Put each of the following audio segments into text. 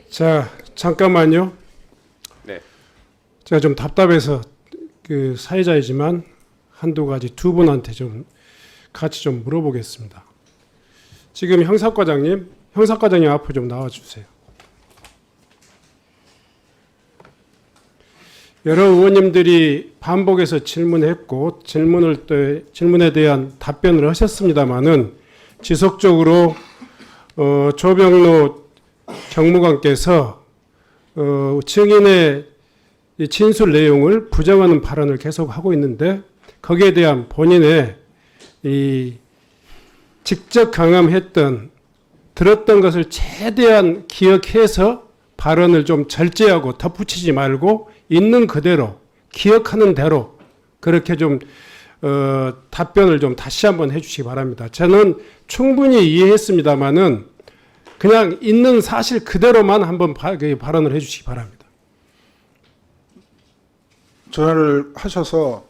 자, 잠깐만요. 네. 제가 좀 답답해서 그 사회자이지만 한두 가지 두 분한테 좀 같이 좀 물어보겠습니다. 지금 형사과장님 앞으로 좀 나와주세요. 여러 의원님들이 반복해서 질문했고 질문에 대한 답변을 하셨습니다마는 지속적으로 조병로 경무관께서 증인의 이 진술 내용을 부정하는 발언을 계속 하고 있는데 거기에 대한 본인의 이 직접 강압했던 들었던 것을 최대한 기억해서 발언을 좀 절제하고 덧붙이지 말고 있는 그대로 기억하는 대로 그렇게 좀 답변을 좀 다시 한번 해주시기 바랍니다. 저는 충분히 이해했습니다마는 그냥 있는 사실 그대로만 한번 발언을 해주시기 바랍니다. 전화를 하셔서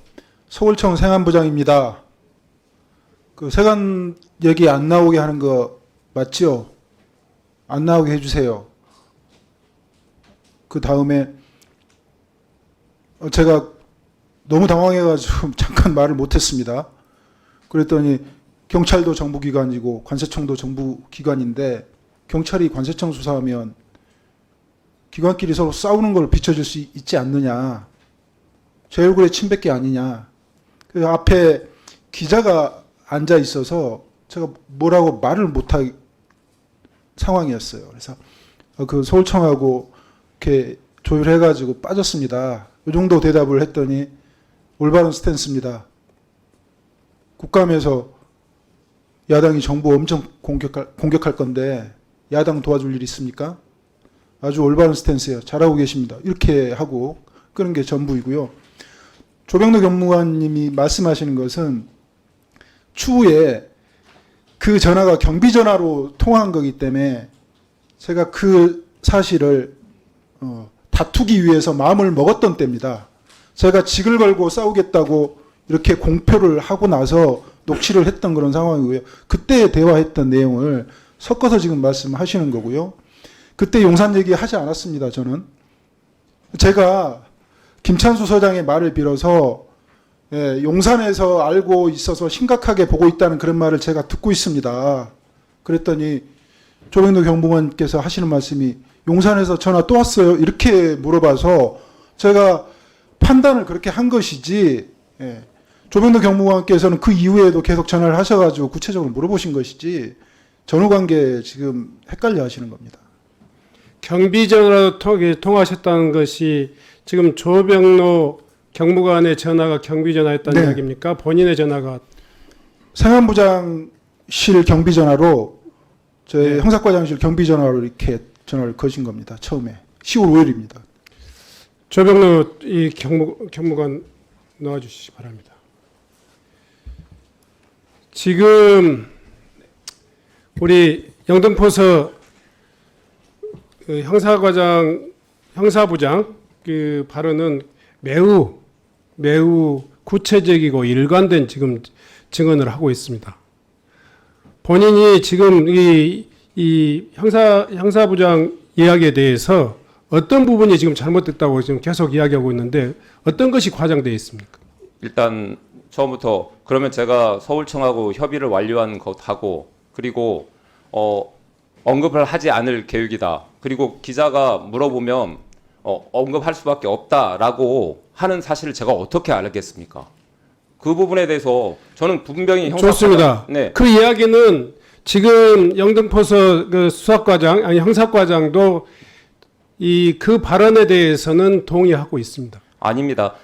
서울청 생안부장입니다. 그 세관 얘기 안 나오게 하는 거 맞죠? 안 나오게 해주세요. 그 다음에 제가 너무 당황해가지고 잠깐 말을 못했습니다. 그랬더니 경찰도 정부기관이고 관세청도 정부기관인데 경찰이 관세청 수사하면 기관끼리 서로 싸우는 걸 비춰줄 수 있지 않느냐. 제 얼굴에 침뱉기 아니냐. 그 앞에 기자가 앉아 있어서 제가 뭐라고 말을 못할 상황이었어요. 그래서 그 서울청하고 이렇게 조율해가지고 빠졌습니다. 이 정도 대답을 했더니 올바른 스탠스입니다. 국감에서 야당이 정부 엄청 공격할 건데 야당 도와줄 일 있습니까? 아주 올바른 스탠스예요. 잘하고 계십니다. 이렇게 하고 끄는 게 전부이고요. 조병로 경무관님이 말씀하시는 것은 추후에 그 전화가 경비전화로 통화한 거기 때문에 제가 그 사실을 다투기 위해서 마음을 먹었던 때입니다. 제가 직을 걸고 싸우겠다고 이렇게 공표를 하고 나서 녹취를 했던 그런 상황이고요. 그때 대화했던 내용을 섞어서 지금 말씀하시는 거고요. 그때 용산 얘기하지 않았습니다. 저는. 제가 김찬수 서장의 말을 빌어서 용산에서 알고 있어서 심각하게 보고 있다는 그런 말을 제가 듣고 있습니다. 그랬더니 조병로 경무관께서 하시는 말씀이 용산에서 전화 또 왔어요? 이렇게 물어봐서 제가 판단을 그렇게 한 것이지 조병로 경무관께서는 그 이후에도 계속 전화를 하셔가지고 구체적으로 물어보신 것이지 전후관계 지금 헷갈려 하시는 겁니다. 경비전화로 통화하셨다는 것이 지금 조병로 경무관의 전화가 경비전화였다는 이야기입니까? 본인의 전화가? 생안부장실 경비전화로 저희 형사과장실 경비전화로 이렇게 전화를 거신 겁니다. 처음에 10월 5일입니다. 조병로 이 경무관 나와주시기 바랍니다. 지금 우리 영등포서 그 형사부장 그 발언은 매우 구체적이고 일관된 지금 증언을 하고 있습니다. 본인이 지금 이 형사부장 이야기에 대해서 어떤 부분이 지금 잘못됐다고 지금 계속 이야기하고 있는데 어떤 것이 과장되어 있습니까? 일단 처음부터 그러면 제가 서울청하고 협의를 완료한 것하고 그리고 언급을 하지 않을 계획이다. 그리고 기자가 물어보면 언급할 수밖에 없다라고 하는 사실을 제가 어떻게 알겠습니까? 그 부분에 대해서 저는 분명히 좋습니다. 네. 그 이야기는 지금 영등포서 그 수사과장 아니 형사과장도 그 발언에 대해서는 동의하고 있습니다. 아닙니다.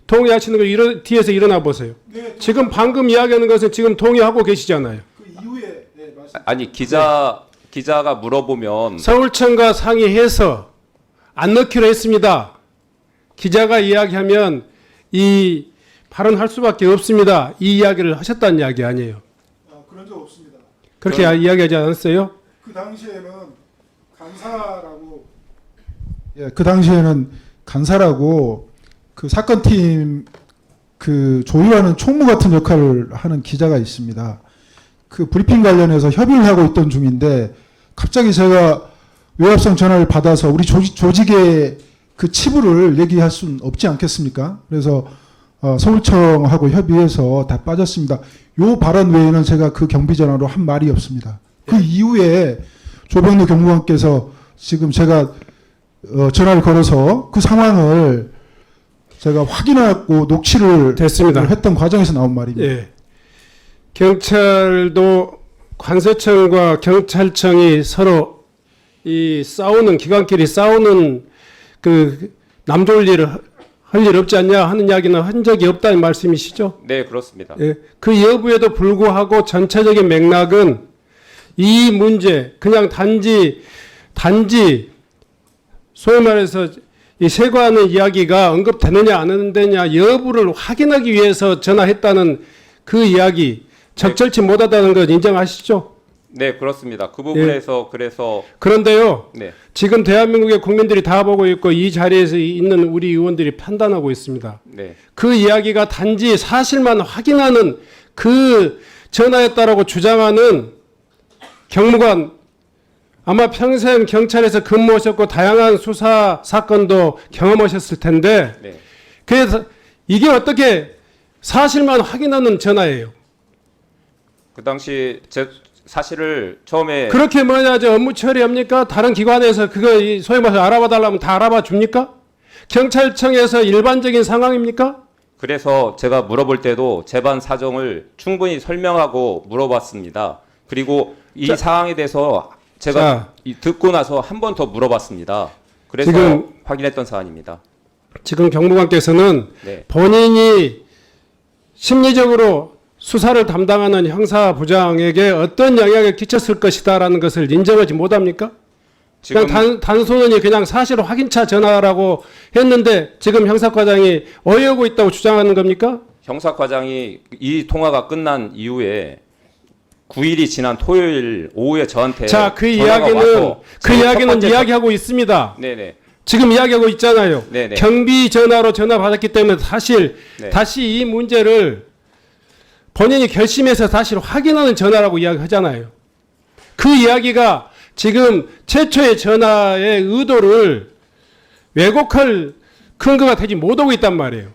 동의하시는 거 뒤에서 일어나 보세요. 네, 지금 방금 이야기하는 것은 지금 동의하고 계시잖아요. 그 이후에 아니 기자가 물어보면 서울청과 상의해서 안 넣기로 했습니다. 기자가 이야기하면 이 발언할 수밖에 없습니다. 이 이야기를 하셨다는 이야기 아니에요. 그런 적 없습니다. 그렇게 이야기하지 않았어요? 그 당시에는 간사라고 그 사건팀 그 조율하는 총무 같은 역할을 하는 기자가 있습니다. 그 브리핑 관련해서 협의를 하고 있던 중인데 갑자기 제가 외압성 전화를 받아서 우리 조직의 그 치부를 얘기할 수는 없지 않겠습니까? 그래서 서울청하고 협의해서 다 빠졌습니다. 요 발언 외에는 제가 그 경비 전화로 한 말이 없습니다. 그 이후에 조병래 경무관께서 지금 제가 전화를 걸어서 그 상황을 제가 확인하고 녹취를 됐습니다. 했던 과정에서 나온 말입니다. 예. 경찰도 관세청과 경찰청이 서로 이 싸우는 기관끼리 싸우는 그 남좋을 일을 할 일 없지 않냐 하는 이야기는 한 적이 없다는 말씀이시죠? 네, 그렇습니다. 예. 그 여부에도 불구하고 전체적인 맥락은 이 문제 그냥 단지 소위 말해서 이 세관의 이야기가 언급되느냐 안 되느냐 여부를 확인하기 위해서 전화했다는 그 이야기 적절치 못하다는 것 인정하시죠? 네, 그렇습니다. 그 부분에서 그래서 그런데요. 네, 지금 대한민국의 국민들이 다 보고 있고 이 자리에서 있는 우리 의원들이 판단하고 있습니다. 네, 그 이야기가 단지 사실만 확인하는 그 전화였다라고 주장하는 경무관 아마 평생 경찰에서 근무하셨고 다양한 수사 사건도 경험하셨을 텐데 네. 그래서 이게 어떻게 사실만 확인하는 전화예요. 그 당시 제 사실을 처음에 그렇게 뭐냐 업무 처리합니까? 다른 기관에서 그거 소위 말해서 알아봐 달라면 다 알아봐 줍니까? 경찰청에서 일반적인 상황입니까? 그래서 제가 물어볼 때도 재반 사정을 충분히 설명하고 물어봤습니다. 그리고 이 상황에 대해서 제가 듣고 나서 한 번 더 물어봤습니다. 그래서 지금 확인했던 사안입니다. 지금 경무관께서는 네, 본인이 심리적으로 수사를 담당하는 형사부장에게 어떤 영향을 끼쳤을 것이다라는 것을 인정하지 못합니까? 지금 그냥 단순히 그냥 사실 확인차 전화라고 했는데 지금 형사과장이 오해하고 있다고 주장하는 겁니까? 형사과장이 이 통화가 끝난 이후에 9일이 지난 토요일 오후에 저한테 자, 그 전화가 이야기는 와서 그 첫 이야기는 번째 이야기하고 있습니다. 네네 지금 이야기하고 있잖아요. 네네 경비 전화로 전화 받았기 때문에 네. 다시 이 문제를 본인이 결심해서 사실 확인하는 전화라고 이야기하잖아요. 그 이야기가 지금 최초의 전화의 의도를 왜곡할 근거가 되지 못하고 있단 말이에요.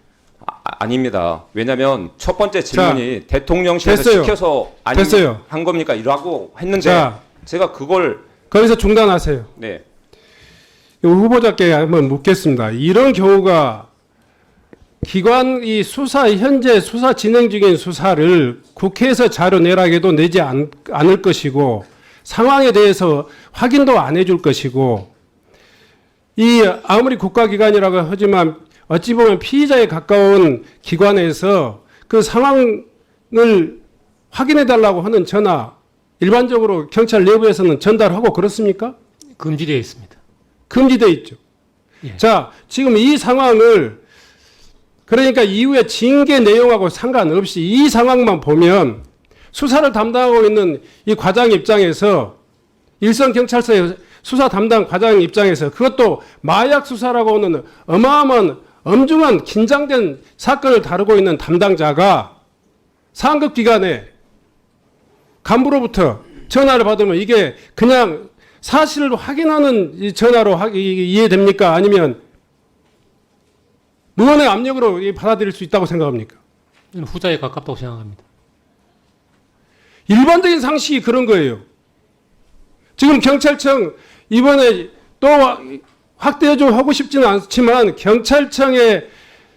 아닙니다. 왜냐하면 첫 번째 질문이 대통령실에서 됐어요. 시켜서 됐어요. 한 겁니까? 이라고 했는데 자, 제가 그걸 거기서 중단하세요. 네 후보자께 한번 묻겠습니다. 이런 경우가 기관 이 수사 현재 수사 진행 중인 수사를 국회에서 자료 내라고 해도 내지 않을 것이고 상황에 대해서 확인도 안 해줄 것이고 이 아무리 국가기관이라고 하지만 어찌 보면 피의자에 가까운 기관에서 그 상황을 확인해 달라고 하는 전화 일반적으로 경찰 내부에서는 전달하고 그렇습니까? 금지되어 있습니다. 금지되어 있죠. 예. 자, 지금 이 상황을 그러니까 이후에 징계 내용하고 상관없이 이 상황만 보면 수사를 담당하고 있는 이 과장 입장에서 일선 경찰서의 수사 담당 과장 입장에서 그것도 마약 수사라고 하는 어마어마한 엄중한 긴장된 사건을 다루고 있는 담당자가 상급 기관에 간부로부터 전화를 받으면 이게 그냥 사실을 확인하는 이 전화로 이해됩니까? 아니면 무언의 압력으로 받아들일 수 있다고 생각합니까? 저는 후자에 가깝다고 생각합니다. 일반적인 상식이 그런 거예요. 지금 경찰청 이번에 또 확대 좀 하고 싶지는 않지만 경찰청에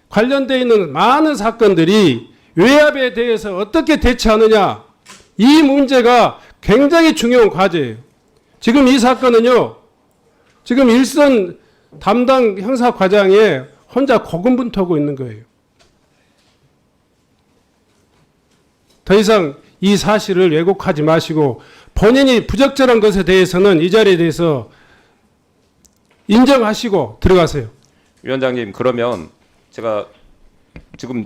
관련되어 있는 많은 사건들이 외압에 대해서 어떻게 대처하느냐 이 문제가 굉장히 중요한 과제예요. 지금 이 사건은요. 지금 일선 담당 형사과장에 혼자 고군분투하고 있는 거예요. 더 이상 이 사실을 왜곡하지 마시고 본인이 부적절한 것에 대해서는 이 자리에 대해서 인정하시고 들어가세요. 위원장님 그러면 제가 지금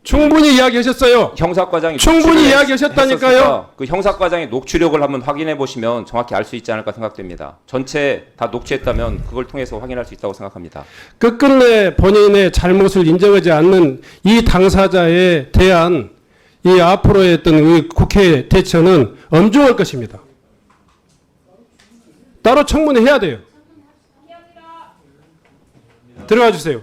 충분히 이야기하셨어요. 형사과장이 충분히 녹취를 이야기하셨다니까요. 했었으니까 그 형사과장의 녹취록을 한번 확인해 보시면 정확히 알 수 있지 않을까 생각됩니다. 전체 다 녹취했다면 그걸 통해서 확인할 수 있다고 생각합니다. 끝끝내 본인의 잘못을 인정하지 않는 이 당사자에 대한 이 앞으로의 어떤 이 국회 대처는 엄중할 것입니다. 따로 청문회 해야 돼요. 들어가 주세요.